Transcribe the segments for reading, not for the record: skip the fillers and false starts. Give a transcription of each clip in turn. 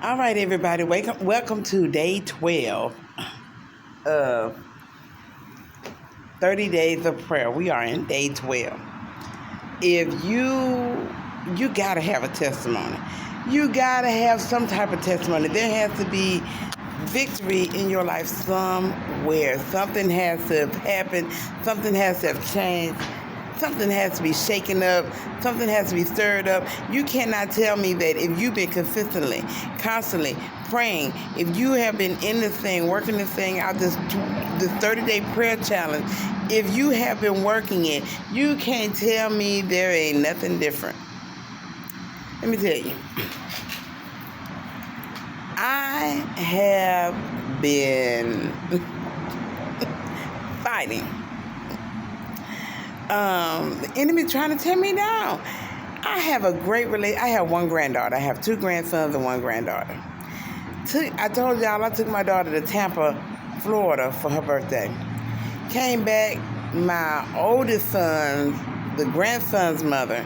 All right, everybody, welcome to day 12 of 30 days of prayer. We are in day 12. If you got to have a testimony. You got to have some type of testimony. There has to be victory in your life somewhere. Something has to have happened. Something has to have changed. Something has to be shaken up. Something has to be stirred up. You cannot tell me that if you've been constantly praying, if you have been in this thing, working this thing out, this 30-day prayer challenge, if you have been working it, you can't tell me there ain't nothing different. Let me tell you. I have been fighting. The enemy trying to tear me down. I have a great relationship. I have one granddaughter. I have two grandsons and one granddaughter. I told y'all I took my daughter to Tampa, Florida for her birthday. Came back, my oldest son, the grandson's mother,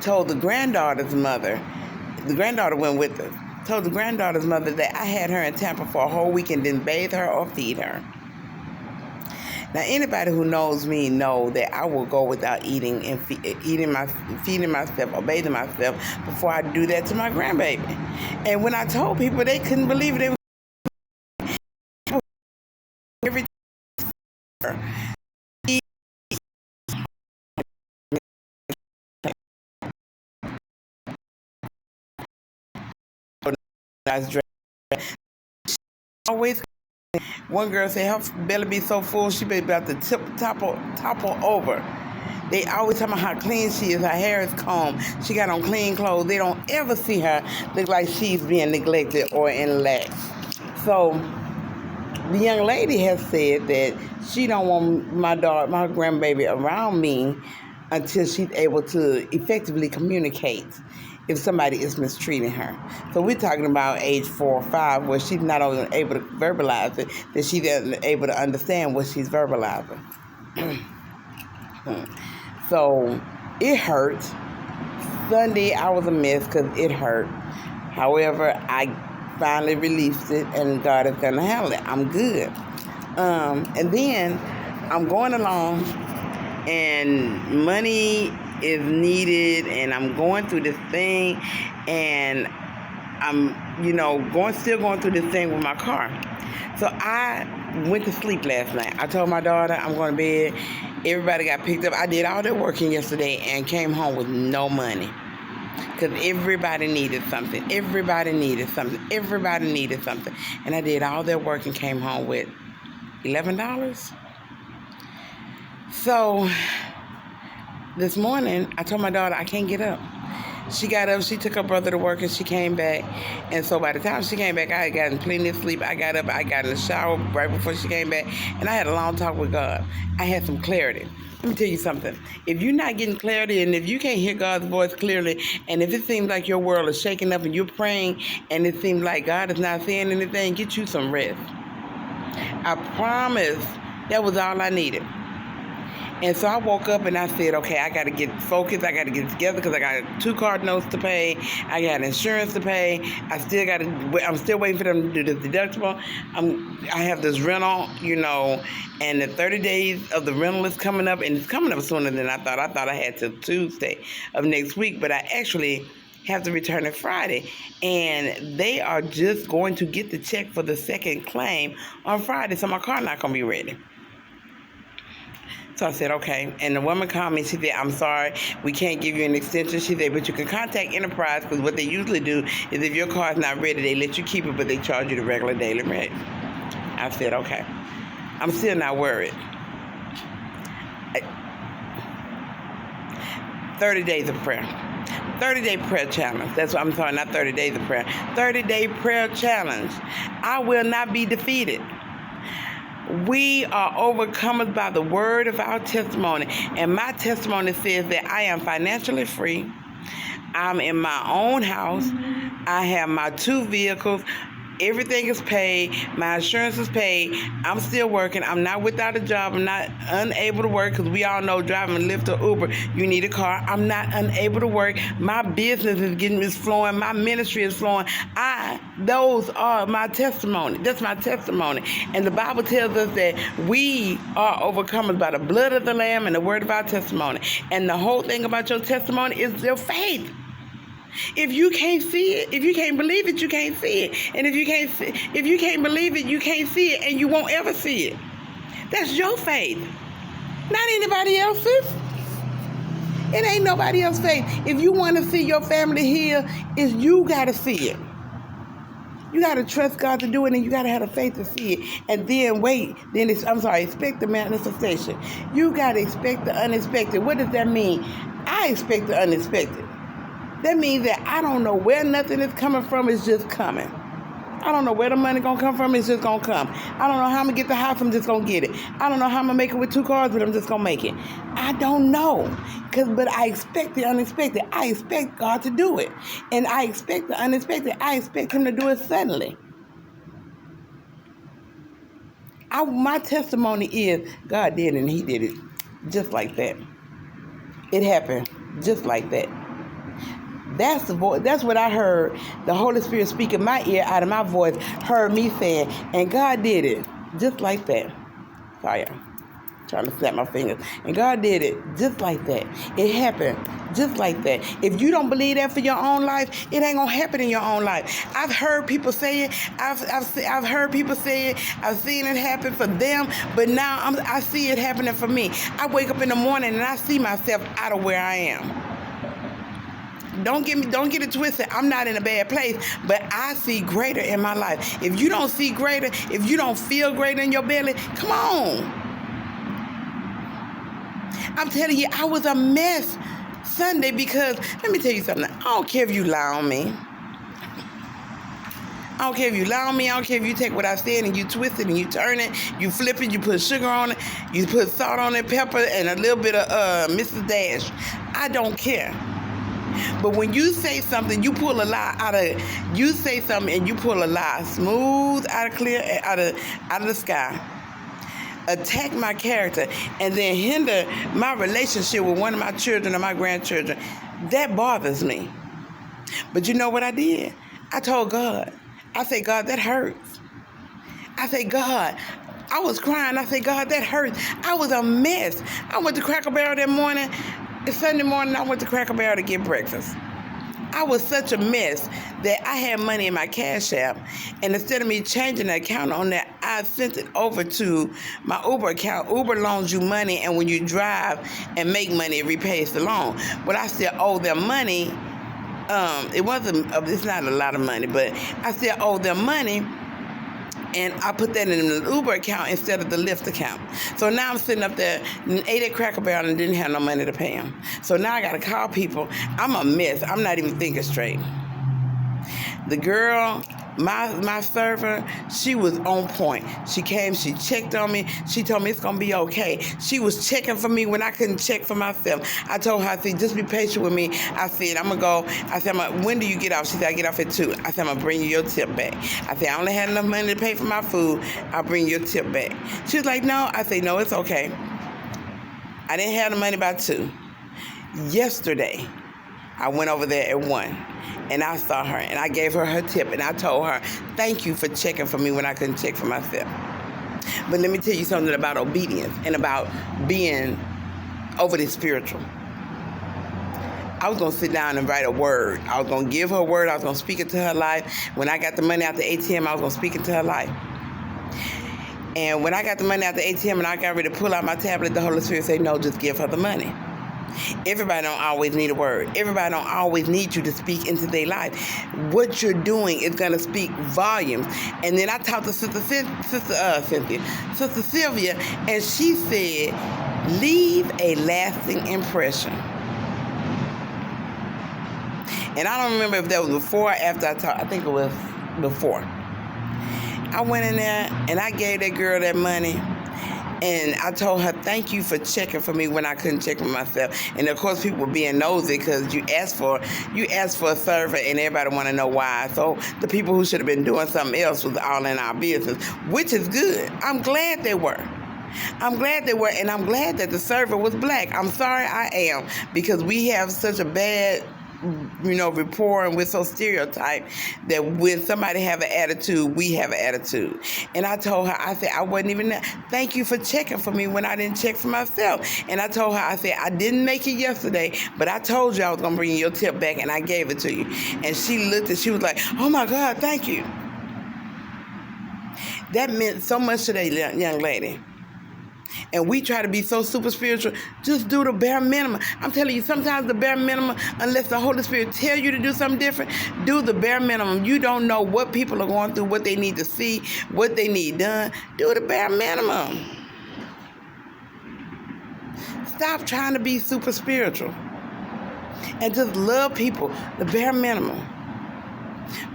told the granddaughter's mother, the granddaughter went with us, told the granddaughter's mother that I had her in Tampa for a whole week and didn't bathe her or feed her. Now, anybody who knows me know that I will go without eating and feeding myself or bathing myself before I do that to my grandbaby. And when I told people, they couldn't believe it. They was every always. One girl said her belly be so full she be about to topple over. They always tell me how clean she is. Her hair is combed. She got on clean clothes. They don't ever see her look like she's being neglected or in lack. So the young lady has said that she don't want my grandbaby around me until she's able to effectively communicate if somebody is mistreating her. So we're talking about age 4 or 5, where she's not only able to verbalize it, that she's able to understand what she's verbalizing. So it hurt. Sunday I was a mess because it hurt. However, I finally released it, and God is gonna handle it. I'm good. And then I'm going along, and money is needed, and I'm going through this thing, and I'm, still going through this thing with my car. So I went to sleep last night. I told my daughter I'm going to bed. Everybody got picked up. I did all that working yesterday and came home with no money. Because everybody needed something. Everybody needed something. Everybody needed something. And I did all that work and came home with $11. So this morning, I told my daughter I can't get up. She got up, she took her brother to work, and she came back. And so by the time she came back, I had gotten plenty of sleep. I got up, I got in the shower right before she came back, and I had a long talk with God. I had some clarity. Let me tell you something. If you're not getting clarity, and if you can't hear God's voice clearly, and if it seems like your world is shaking up and you're praying, and it seems like God is not saying anything, get you some rest. I promise that was all I needed. And so I woke up and I said, okay, I got to get focused. I got to get it together because I got 2 card notes to pay. I got insurance to pay. I'm still waiting for them to do the deductible. I have this rental, and the 30 days of the rental is coming up, and it's coming up sooner than I thought. I thought I had till Tuesday of next week, but I actually have to return it Friday. And they are just going to get the check for the second claim on Friday, so my car not going to be ready. So I said, okay. And the woman called me. She said, I'm sorry, we can't give you an extension. She said, but you can contact Enterprise, because what they usually do is if your car is not ready, they let you keep it, but they charge you the regular daily rate. I said, okay. I'm still not worried. 30 days of prayer. 30-day prayer challenge. That's what I'm talking, not 30 days of prayer. 30-day prayer challenge. I will not be defeated. We are overcomers by the word of our testimony. And my testimony says that I am financially free. I'm in my own house. I have my 2 vehicles. Everything is paid. My insurance is paid. I'm still working. I'm not without a job. I'm not unable to work because we all know driving Lyft or Uber, you need a car. I'm not unable to work. My business is flowing. My ministry is flowing. Those are my testimony. That's my testimony. And the Bible tells us that we are overcomers by the blood of the Lamb and the word of our testimony. And the whole thing about your testimony is your faith. If you can't see it, if you can't believe it, you can't see it. And if you can't believe it, you can't see it, and you won't ever see it. That's your faith, not anybody else's. It ain't nobody else's faith. If you want to see your family healed, you got to see it. You got to trust God to do it, and you got to have the faith to see it. And then expect the manifestation. You got to expect the unexpected. What does that mean? I expect the unexpected. That means that I don't know where nothing is coming from, it's just coming. I don't know where the money going to come from, it's just going to come. I don't know how I'm going to get the house, I'm just going to get it. I don't know how I'm going to make it with 2 cars, but I'm just going to make it. I don't know. But I expect the unexpected. I expect God to do it. And I expect the unexpected. I expect Him to do it suddenly. My testimony is God did it, and He did it just like that. It happened just like that. That's the voice. That's what I heard. The Holy Spirit speak in my ear, out of my voice, heard me saying, and God did it just like that. Sorry, I'm trying to snap my fingers. And God did it just like that. It happened just like that. If you don't believe that for your own life, it ain't gonna happen in your own life. I've heard people say it. I've heard people say it. I've seen it happen for them. But now I see it happening for me. I wake up in the morning and I see myself out of where I am. Don't get it twisted. I'm not in a bad place, but I see greater in my life. If you don't see greater, if you don't feel greater in your belly, come on. I'm telling you, I was a mess Sunday because, let me tell you something. I don't care if you lie on me. I don't care if you lie on me. I don't care if you take what I said and you twist it and you turn it, you flip it, you put sugar on it, you put salt on it, pepper, and a little bit of Mrs. Dash. I don't care. But when you say something, you pull a lie you say something and you pull a lie smooth out of the sky, attack my character, and then hinder my relationship with one of my children or my grandchildren, that bothers me. But you know what I did? I told God, I said, God, that hurts. I said, God, I was crying. I said, God, that hurts. I was a mess. I went to Cracker Barrel that morning. Sunday morning, I went to Cracker Barrel to get breakfast. I was such a mess that I had money in my Cash App, and instead of me changing the account on that, I sent it over to my Uber account. Uber loans you money, and when you drive and make money, it repays the loan. But I still owe them money. It's not a lot of money, but I still owe them money. And I put that in the Uber account instead of the Lyft account. So now I'm sitting up there and ate at Cracker Barrel and didn't have no money to pay them. So now I got to call people. I'm a mess. I'm not even thinking straight. The girl, my server, she was on point. She came, she checked on me. She told me it's going to be okay. She was checking for me when I couldn't check for myself. I told her, I said, just be patient with me. I said, I'm going to go. I said, when do you get off? She said, I get off at 2. I said, I'm going to bring you your tip back. I said, I only had enough money to pay for my food. I'll bring your tip back. She was like, no. I said, no, it's okay. I didn't have the money by 2. Yesterday, I went over there at 1. And I saw her, and I gave her her tip, and I told her, thank you for checking for me when I couldn't check for myself. But let me tell you something about obedience and about being overly spiritual. I was going to sit down and write a word. I was going to give her a word. I was going to speak it to her life. When I got the money out the ATM, I was going to speak it to her life. And when I got the money out the ATM and I got ready to pull out my tablet, the Holy Spirit said, no, just give her the money. Everybody don't always need a word. Everybody don't always need you to speak into their life. What you're doing is going to speak volumes. And then I talked to Sister Sylvia, and she said, leave a lasting impression. And I don't remember if that was before or after I talked. I think it was before. I went in there and I gave that girl that money. And I told her, thank you for checking for me when I couldn't check for myself. And of course, people were being nosy because you asked for a server, and everybody want to know why. So the people who should have been doing something else was all in our business, which is good. I'm glad they were. And I'm glad that the server was black. I'm sorry, I am, because we have such a bad, rapport, and we're so stereotyped that when somebody have an attitude, we have an attitude. And I told her, I said, I wasn't even there. Thank you for checking for me when I didn't check for myself. And I told her, I said, I didn't make it yesterday, but I told you I was going to bring your tip back, and I gave it to you. And she looked and she was like, oh my God, thank you. That meant so much to that young lady. And we try to be so super spiritual. Just do the bare minimum. I'm telling you, sometimes the bare minimum, unless the Holy Spirit tell you to do something different, do the bare minimum. You don't know what people are going through, what they need to see, what they need done. Do the bare minimum. Stop trying to be super spiritual. And just love people, the bare minimum.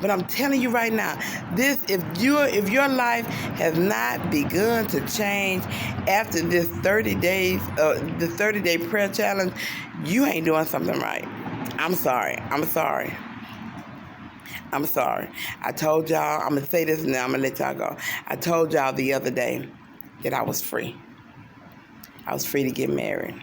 But I'm telling you right now, if your life has not begun to change after this 30 days, the 30-day prayer challenge, you ain't doing something right. I'm sorry. I told y'all, I'm going to say this and then I'm going to let y'all go. I told y'all the other day that I was free. I was free to get married.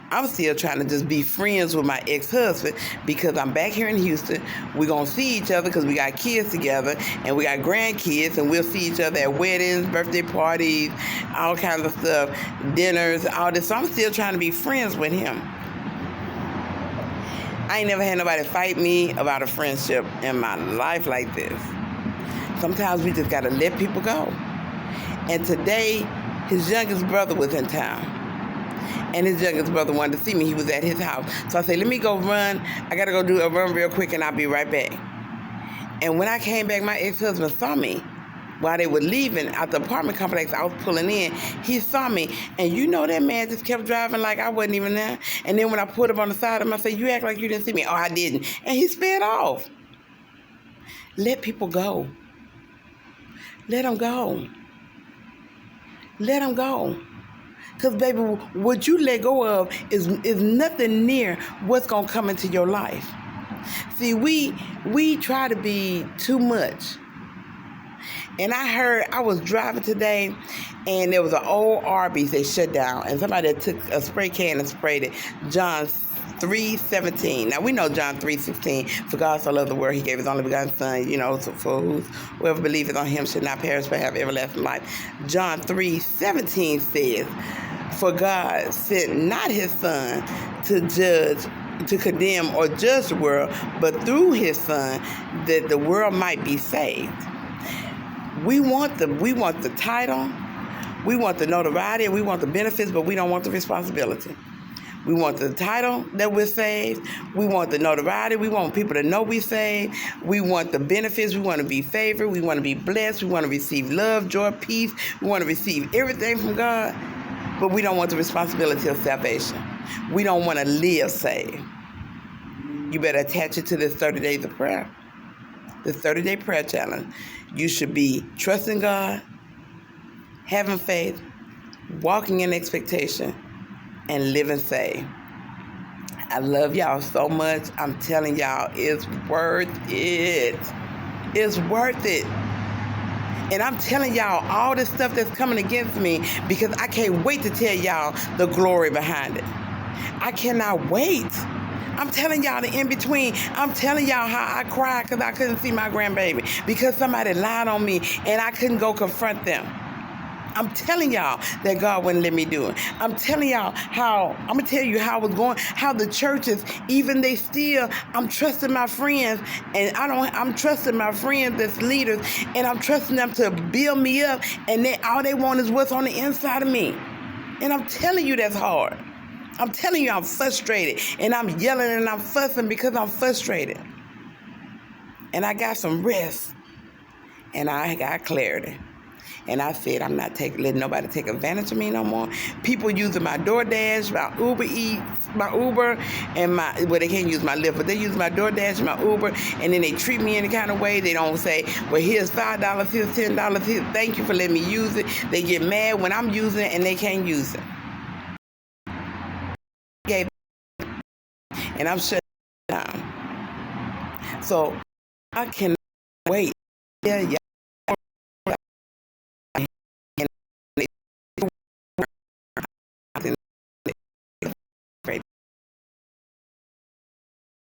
I'm still trying to just be friends with my ex-husband because I'm back here in Houston. We're going to see each other because we got kids together and we got grandkids, and we'll see each other at weddings, birthday parties, all kinds of stuff, dinners, all this. So I'm still trying to be friends with him. I ain't never had nobody fight me about a friendship in my life like this. Sometimes we just got to let people go. And today, his youngest brother was in town. And his youngest brother wanted to see me. He was at his house. So I said, let me go run. I got to go do a run real quick, and I'll be right back. And when I came back, my ex-husband saw me while they were leaving out the apartment complex. I was pulling in. He saw me. And that man just kept driving like I wasn't even there. And then when I pulled up on the side of him, I said, you act like you didn't see me. Oh, I didn't. And he sped off. Let people go. Let them go. Let them go. Because, baby, what you let go of is nothing near what's going to come into your life. See, we try to be too much. And I was driving today, and there was an old Arby's they shut down, and somebody took a spray can and sprayed it. John 3:17. Now, we know John 3:16. For God so loved the world, he gave his only begotten son, so for whoever believeth on him should not perish but have everlasting life. John 3:17 says, for God sent not his son to condemn or judge the world, but through his son that the world might be saved. We want the title, we want the notoriety, we want the benefits, but we don't want the responsibility. We want the title that we're saved. We want the notoriety. We want people to know we're saved. We want the benefits. We want to be favored. We want to be blessed. We want to receive love, joy, peace. We want to receive everything from God, but we don't want the responsibility of salvation. We don't want to live saved. You better attach it to this 30 days of prayer, this 30-day prayer challenge. You should be trusting God, having faith, walking in expectation, and living saved. I love y'all so much. I'm telling y'all, it's worth it. It's worth it. And I'm telling y'all all this stuff that's coming against me because I can't wait to tell y'all the glory behind it. I cannot wait. I'm telling y'all the in-between. I'm telling y'all how I cried because I couldn't see my grandbaby because somebody lied on me and I couldn't go confront them. I'm telling y'all that God wouldn't let me do it. I'm telling y'all I'm going to tell you how it was going, how the churches, I'm trusting my friends, and I'm trusting my friends as leaders, and I'm trusting them to build me up, and all they want is what's on the inside of me. And I'm telling you that's hard. I'm telling you I'm frustrated, and I'm yelling and I'm fussing because I'm frustrated. And I got some rest, and I got clarity. And I said, I'm not letting nobody take advantage of me no more. People using my DoorDash, my Uber Eats, my Uber, and well, they can't use my Lyft, but they use my DoorDash, my Uber, and then they treat me any kind of way. They don't say, well, here's $5, here's $10, thank you for letting me use it. They get mad when I'm using it and they can't use it. And I'm shutting down. So I cannot wait. Yeah.